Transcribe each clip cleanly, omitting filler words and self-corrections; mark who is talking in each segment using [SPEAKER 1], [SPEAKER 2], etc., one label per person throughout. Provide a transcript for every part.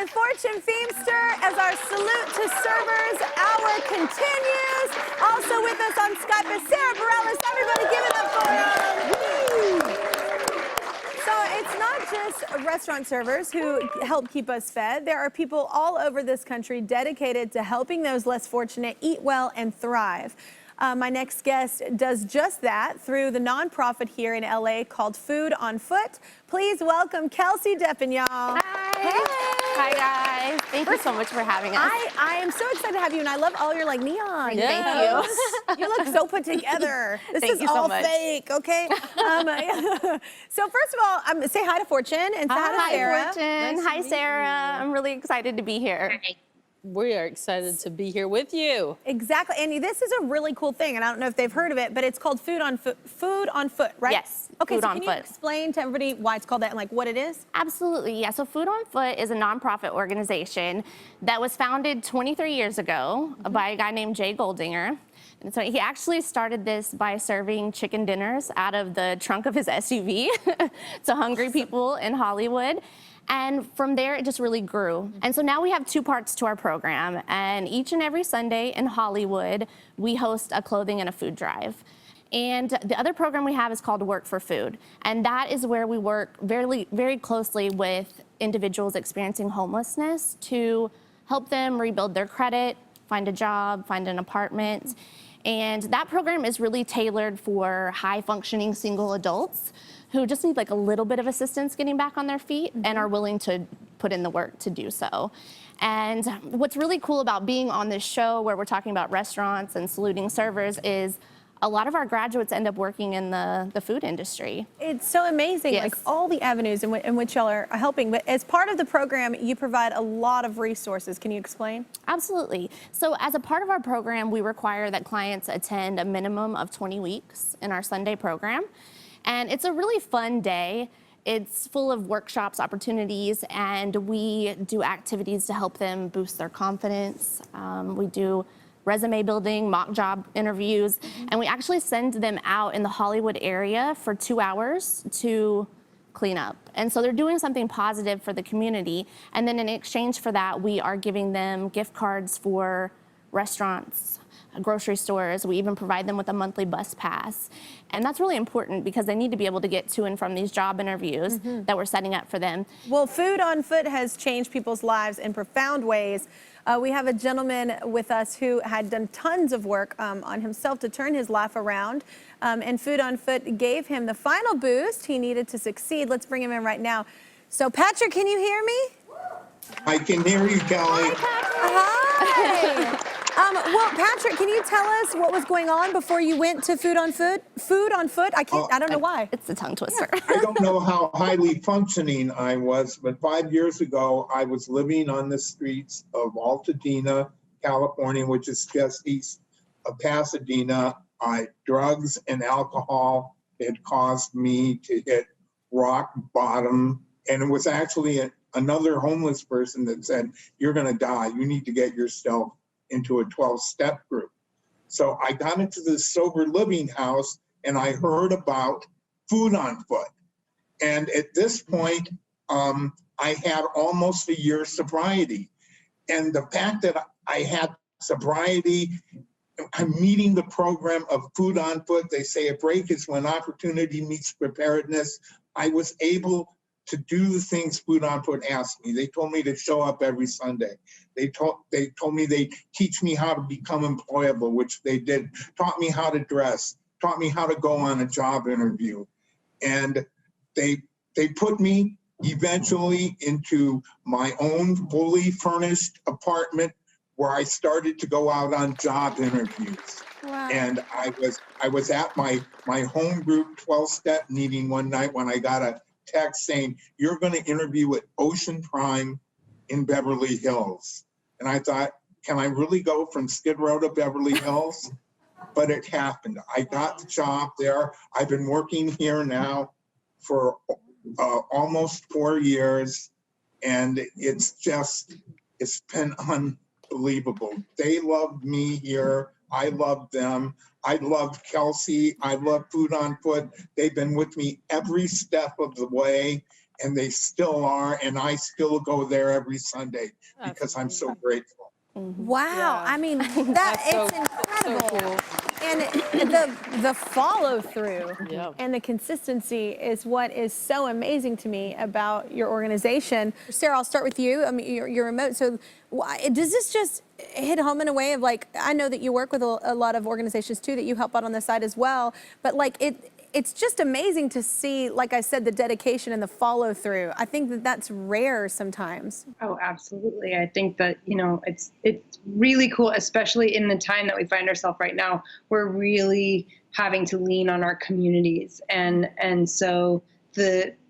[SPEAKER 1] Fortune Feemster as our Salute to Servers hour continues. Also with us on Skype is Sarah Bareilles. Everybody give it up for her. So it's not just restaurant servers who help keep us fed. There are people all over this country dedicated to helping those less fortunate eat well and thrive. My next guest does just that through the nonprofit here in LA called Food on Foot. Please welcome Kelsey Deppen, y'all.
[SPEAKER 2] Hi.
[SPEAKER 1] Hey.
[SPEAKER 2] Hi, guys. Thank you so much for having us.
[SPEAKER 1] I am so excited to have you, and I love all your like neon.
[SPEAKER 2] Thank
[SPEAKER 1] you. You look so put together. This
[SPEAKER 2] Thank
[SPEAKER 1] is
[SPEAKER 2] you so
[SPEAKER 1] all
[SPEAKER 2] much.
[SPEAKER 1] fake, okay? So first of all, say hi to Fortune and say hi to Sarah.
[SPEAKER 2] Fortune. Hi, Sarah. I'm really excited to be here.
[SPEAKER 3] We are excited to be here with you.
[SPEAKER 1] Exactly, Andy. This is a really cool thing, and I don't know if they've heard of it, but it's called Food on Foot. Food on Foot, right?
[SPEAKER 2] Yes.
[SPEAKER 1] Okay,
[SPEAKER 2] Food
[SPEAKER 1] so
[SPEAKER 2] on
[SPEAKER 1] can
[SPEAKER 2] Foot.
[SPEAKER 1] you explain to everybody why it's called that and like what it is?
[SPEAKER 2] Absolutely. Yeah. So Food on Foot is a nonprofit organization that was founded 23 years ago by a guy named Jay Goldinger. And so he actually started this by serving chicken dinners out of the trunk of his SUV to hungry people in Hollywood. And from there, it just really grew. And so now we have two parts to our program. And each and every Sunday in Hollywood, we host a clothing and a food drive. And the other program we have is called Work for Food. And that is where we work very, very closely with individuals experiencing homelessness to help them rebuild their credit, find a job, find an apartment. And that program is really tailored for high-functioning single adults who just need like a little bit of assistance getting back on their feet and are willing to put in the work to do so. And what's really cool about being on this show where we're talking about restaurants and saluting servers is a lot of our graduates end up working in the food industry.
[SPEAKER 1] It's so amazing,
[SPEAKER 2] Yes.
[SPEAKER 1] like all the avenues in which y'all are helping. But as part of the program, you provide a lot of resources. Can you explain?
[SPEAKER 2] Absolutely. So as a part of our program, we require that clients attend a minimum of 20 weeks in our Sunday program. And it's a really fun day. It's full of workshops, opportunities, and we do activities to help them boost their confidence. We do resume building, mock job interviews, and we actually send them out in the Hollywood area for 2 hours to clean up. And so they're doing something positive for the community. And then in exchange for that, we are giving them gift cards for restaurants, grocery stores. We even provide them with a monthly bus pass. And that's really important because they need to be able to get to and from these job interviews that we're setting up for them.
[SPEAKER 1] Well, Food on Foot has changed people's lives in profound ways. We have a gentleman with us who had done tons of work on himself to turn his life around. And Food on Foot gave him the final boost he needed to succeed. Let's bring him in right now. So, Patrick, can you hear me?
[SPEAKER 4] I can hear you, Kelly.
[SPEAKER 1] Hi. Well, Patrick, can you tell us what was going on before you went to Food on Foot? Food on Foot? I don't know why.
[SPEAKER 2] It's a tongue twister.
[SPEAKER 4] I don't know how highly functioning I was, but 5 years ago, I was living on the streets of Altadena, California, which is just east of Pasadena. Drugs and alcohol had caused me to hit rock bottom. And it was actually another homeless person that said, "You're going to die. You need to get yourself into a 12-step group." So I got into this sober living house and I heard about Food on Foot. And at this point, I had almost a year's sobriety. And the fact that I had sobriety, I'm meeting the program of Food on Foot. They say a break is when opportunity meets preparedness. I was able to do the things Food on Foot asked me. They told me to show up every Sunday. They told me they'd teach me how to become employable, which they did, taught me how to dress, taught me how to go on a job interview. And they put me eventually into my own fully furnished apartment where I started to go out on job interviews.
[SPEAKER 1] Wow.
[SPEAKER 4] And I was at my home group 12-step meeting one night when I got a text saying, "You're going to interview at Ocean Prime in Beverly Hills." And I thought, can I really go from Skid Row to Beverly Hills? But it happened. I got the job there. I've been working here now for almost 4 years. And it's been unbelievable. They loved me here. I loved them. I loved Kelsey. I love Food on Foot. They've been with me every step of the way. and they still are, and I still go there every Sunday because I'm so grateful.
[SPEAKER 1] Wow.
[SPEAKER 3] Yeah.
[SPEAKER 1] I mean, that
[SPEAKER 3] That's so-
[SPEAKER 1] it's incredible.
[SPEAKER 3] so cool.
[SPEAKER 1] And the follow through
[SPEAKER 3] Yeah.
[SPEAKER 1] and the consistency is what is so amazing to me about your organization. Sarah, I'll start with you. I mean, you're remote. So does this just hit home in a way of like, I know that you work with a lot of organizations too that you help out on the side as well, but like it's just amazing to see, like I said, the dedication and the follow through. I think that that's rare sometimes.
[SPEAKER 5] Oh, absolutely. I think that, it's really cool, especially in the time that we find ourselves right now. We're really having to lean on our communities. And so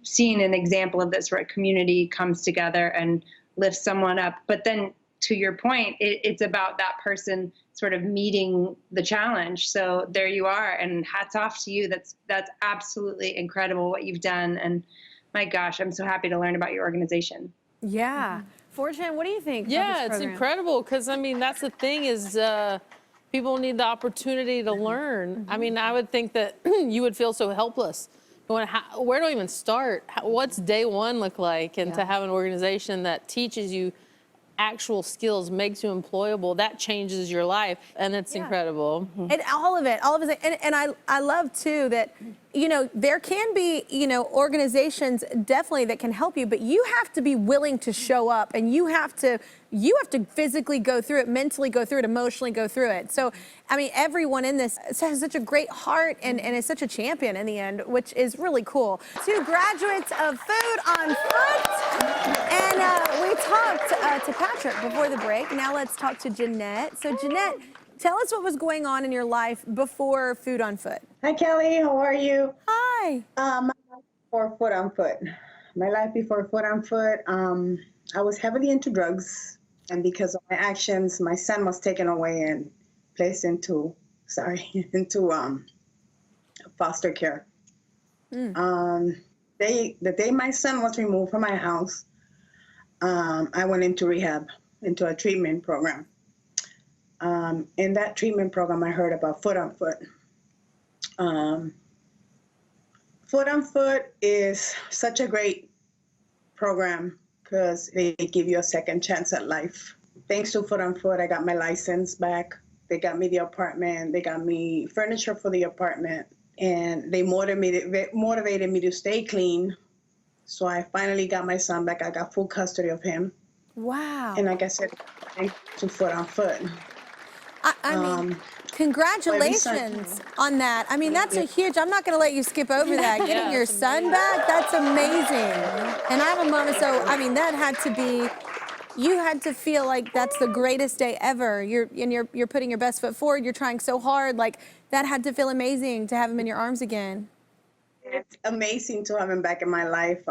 [SPEAKER 5] seeing an example of this where a community comes together and lifts someone up, but then to your point, it's about that person sort of meeting the challenge. So there you are, and hats off to you. That's absolutely incredible what you've done. And my gosh, I'm so happy to learn about your organization.
[SPEAKER 1] Yeah. Fortune, what do you think?
[SPEAKER 3] Yeah,
[SPEAKER 1] about this
[SPEAKER 3] it's
[SPEAKER 1] program?
[SPEAKER 3] incredible because I mean that's the thing is people need the opportunity to learn. I mean, I would think that you would feel so helpless. Going, where do I even start? What's day one look like? And to have an organization that teaches you actual skills, makes you employable, that changes your life, and it's incredible.
[SPEAKER 1] And all of it. And I love too that, there can be, organizations definitely that can help you, but you have to be willing to show up, and you have to physically go through it, mentally go through it, emotionally go through it. So, I mean, everyone in this has such a great heart and is such a champion in the end, which is really cool. 2 graduates of Food on Foot. And we talked to Patrick before the break. Now let's talk to Jeanette. So Jeanette, tell us what was going on in your life before Food on Foot.
[SPEAKER 6] Hi, Kelly. How are you?
[SPEAKER 1] Hi.
[SPEAKER 6] For Foot on Foot. My life before Foot on Foot, I was heavily into drugs. And because of my actions, my son was taken away and placed into foster care. The day my son was removed from my house, I went into rehab, into a treatment program. In that treatment program, I heard about Foot on Foot. Foot on Foot is such a great program because they give you a second chance at life. Thanks to Foot on Foot, I got my license back. They got me the apartment. They got me furniture for the apartment. And they motivated me to stay clean. So I finally got my son back. I got full custody of him.
[SPEAKER 1] Wow.
[SPEAKER 6] And like I said, thanks to Foot on Foot.
[SPEAKER 1] I mean, congratulations on that. I mean, that's a huge, I'm not going to let you skip over that. Getting your son back, that's amazing. And I have a mom, so, I mean, that had to be, you had to feel like that's the greatest day ever. You're putting your best foot forward. You're trying so hard. Like, that had to feel amazing to have him in your arms again.
[SPEAKER 6] It's amazing to have him back in my life.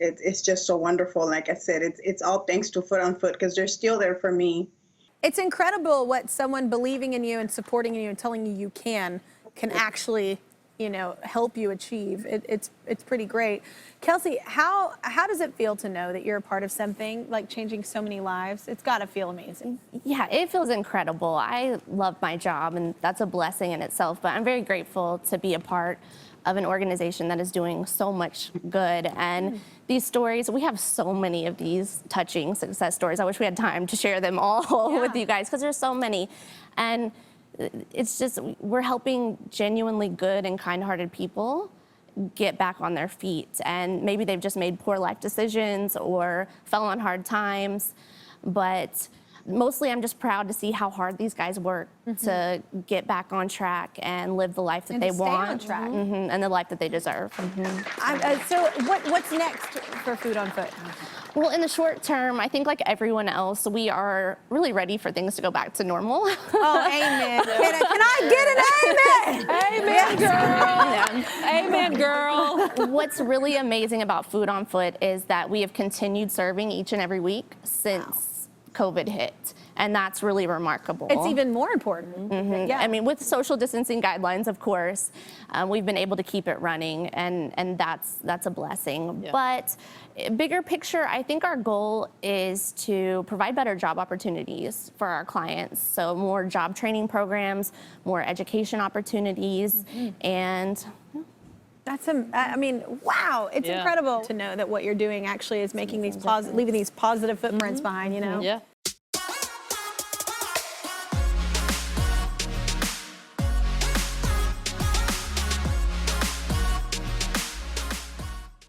[SPEAKER 6] It's just so wonderful. Like I said, it's all thanks to Foot on Foot because they're still there for me.
[SPEAKER 1] It's incredible what someone believing in you and supporting you and telling you can actually, help you achieve. It's pretty great. Kelsey, how does it feel to know that you're a part of something like changing so many lives? It's got to feel amazing.
[SPEAKER 2] Yeah, it feels incredible. I love my job, and that's a blessing in itself, but I'm very grateful to be a part of an organization that is doing so much good. And these stories, we have so many of these touching success stories. I wish we had time to share them all with you guys because there's so many. And it's just, we're helping genuinely good and kind-hearted people get back on their feet. And maybe they've just made poor life decisions or fell on hard times. But mostly I'm just proud to see how hard these guys work to get back on track and live the life that they want.
[SPEAKER 1] Stay on track.
[SPEAKER 2] And the life that they deserve.
[SPEAKER 1] So what's next for Food on Foot?
[SPEAKER 2] Well, in the short term, I think like everyone else, we are really ready for things to go back to normal.
[SPEAKER 1] Oh, amen. Can I get an amen?
[SPEAKER 3] Amen, girl. Amen, girl.
[SPEAKER 2] What's really amazing about Food on Foot is that we have continued serving each and every week since COVID hit. And that's really remarkable.
[SPEAKER 1] It's even more important. Yeah.
[SPEAKER 2] I mean, with social distancing guidelines, of course, we've been able to keep it running, and that's a blessing.
[SPEAKER 3] Yeah.
[SPEAKER 2] But bigger picture, I think our goal is to provide better job opportunities for our clients. So more job training programs, more education opportunities, and
[SPEAKER 1] I mean, wow, it's
[SPEAKER 3] Yeah.
[SPEAKER 1] incredible to know that what you're doing actually is making these leaving these positive footprints behind, you know?
[SPEAKER 3] Yeah.